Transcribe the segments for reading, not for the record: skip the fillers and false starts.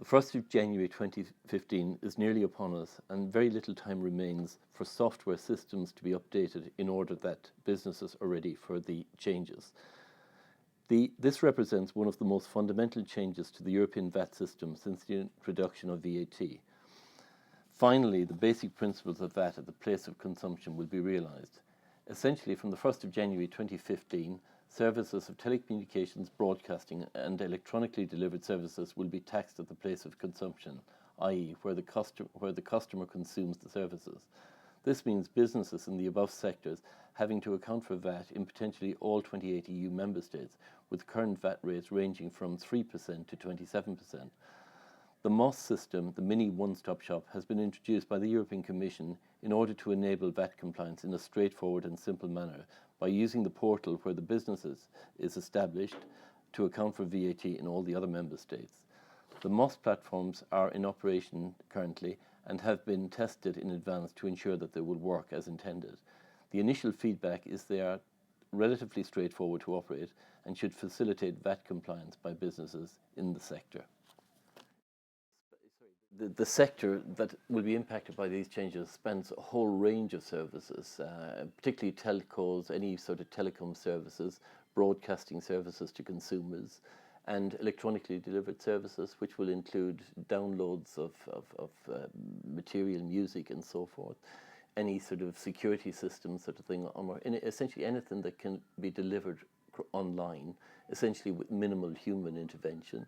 1st of January 2015 is nearly upon us, and very little time remains for software systems to be updated in order that businesses are ready for the changes. This represents one of the most fundamental changes to the European VAT system since the introduction of VAT. Finally, the basic principles of VAT at the place of consumption will be realised. Essentially, from the 1st of January 2015, services of telecommunications, broadcasting and electronically delivered services will be taxed at the place of consumption, i.e. where the customer consumes the services. This means businesses in the above sectors having to account for VAT in potentially all 28 EU member states, with current VAT rates ranging from 3% to 27%. The MOS system, the mini one-stop shop, has been introduced by the European Commission in order to enable VAT compliance in a straightforward and simple manner by using the portal where the business is established to account for VAT in all the other member states. The MOS platforms are in operation currently and have been tested in advance to ensure that they will work as intended. The initial feedback is they are relatively straightforward to operate and should facilitate VAT compliance by businesses in the sector. The sector that will be impacted by these changes spans a whole range of services, particularly telcos, any sort of telecom services, broadcasting services to consumers, and electronically delivered services, which will include downloads of material, music and so forth, any sort of security system sort of thing, or essentially anything that can be delivered online, essentially with minimal human intervention.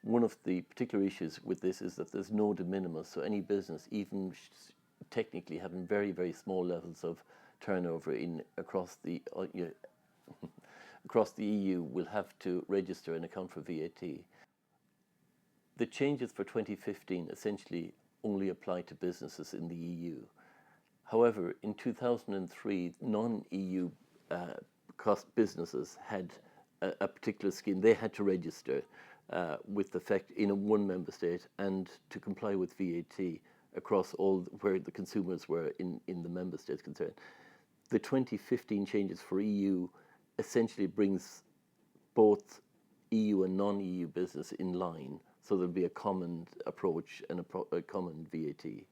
One of the particular issues with this is that there's no de minimis, so any business, even technically having very, very small levels of turnover across the EU, will have to register and account for VAT. The changes for 2015 essentially only apply to businesses in the EU. However, in 2003, non-EU businesses had a particular scheme. They had to register with effect in one member state and to comply with VAT across all where the consumers were in the member states concerned. The 2015 changes for EU essentially brings both EU and non-EU business in line, so there'll be a common approach and a common VAT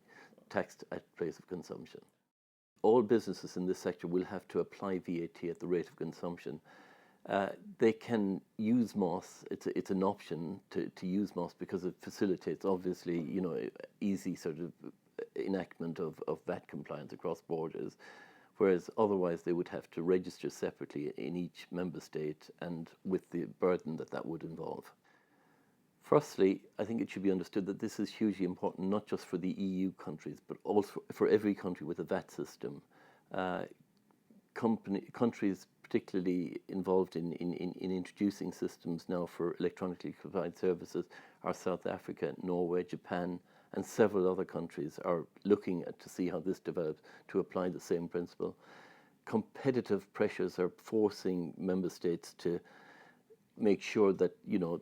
taxed at place of consumption. All businesses in this sector will have to apply VAT at the rate of consumption. They can use MOS. It's an option to use MOS because it facilitates, obviously, easy sort of enactment of VAT compliance across borders, whereas otherwise they would have to register separately in each member state and with the burden that would involve. Firstly, I think it should be understood that this is hugely important, not just for the EU countries, but also for every country with a VAT system. Countries particularly involved in introducing systems now for electronically provided services are South Africa, Norway, Japan, and several other countries are looking to see how this develops to apply the same principle. Competitive pressures are forcing member states to make sure that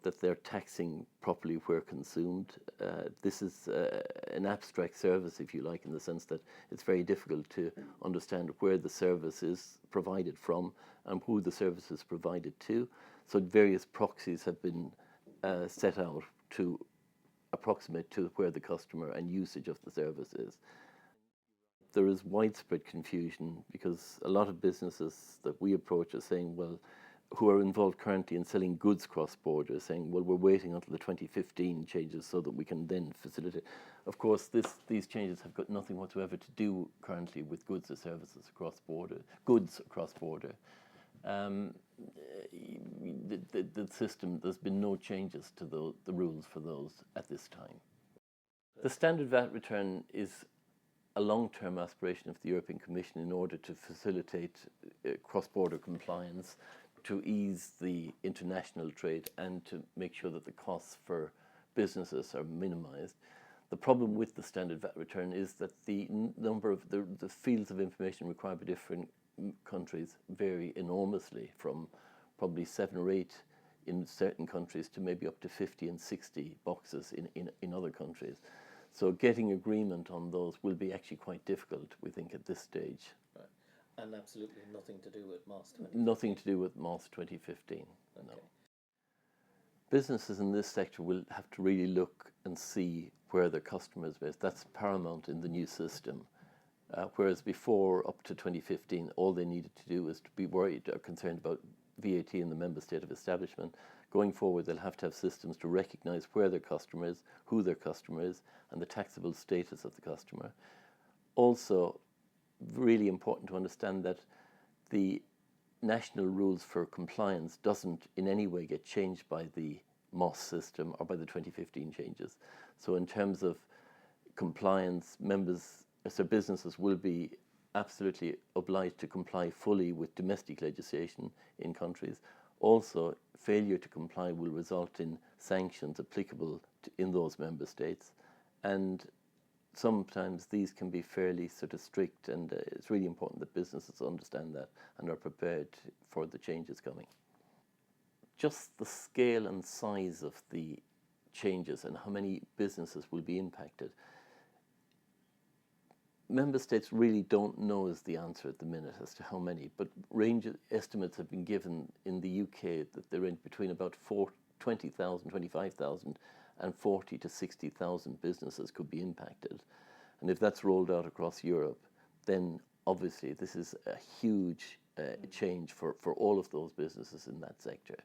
that they're taxing properly where consumed. This is an abstract service, if you like, in the sense that it's very difficult to understand where the service is provided from and who the service is provided to. So various proxies have been set out to approximate to where the customer and usage of the service is. There is widespread confusion because a lot of businesses that we approach are saying, well, who are involved currently in selling goods cross-border, saying, well, we're waiting until the 2015 changes so that we can then facilitate. Of course, these changes have got nothing whatsoever to do currently with goods or services cross-border, The system, there's been no changes to the rules for those at this time. The standard VAT return is a long-term aspiration of the European Commission in order to facilitate cross-border compliance, to ease the international trade and to make sure that the costs for businesses are minimized. The problem with the standard VAT return is that the number of the fields of information required by different countries vary enormously, from probably 7 or 8 in certain countries to maybe up to 50 and 60 boxes in other countries. So getting agreement on those will be actually quite difficult, we think, at this stage. Right. And absolutely nothing to do with MOS 2015? Nothing to do with MOS 2015, no. businesses in this sector will have to really look and see where their customers are based. That's paramount in the new system. Whereas before, up to 2015, all they needed to do was to be worried or concerned about VAT in the member state of establishment. Going forward, they'll have to have systems to recognise where their customer is, who their customer is, and the taxable status of the customer. Also, really important to understand that the national rules for compliance doesn't in any way get changed by the MOS system or by the 2015 changes. So in terms of compliance, businesses will be absolutely obliged to comply fully with domestic legislation in countries. Also, failure to comply will result in sanctions applicable in those member states, and sometimes these can be fairly sort of strict, and it's really important that businesses understand that and are prepared for the changes coming. Just the scale and size of the changes and how many businesses will be impacted, member states really don't know is the answer at the minute as to how many, but range estimates have been given in the UK that they're in between about 20,000, 25,000 and 40 to 60,000 businesses could be impacted. And if that's rolled out across Europe, then obviously this is a huge change for all of those businesses in that sector.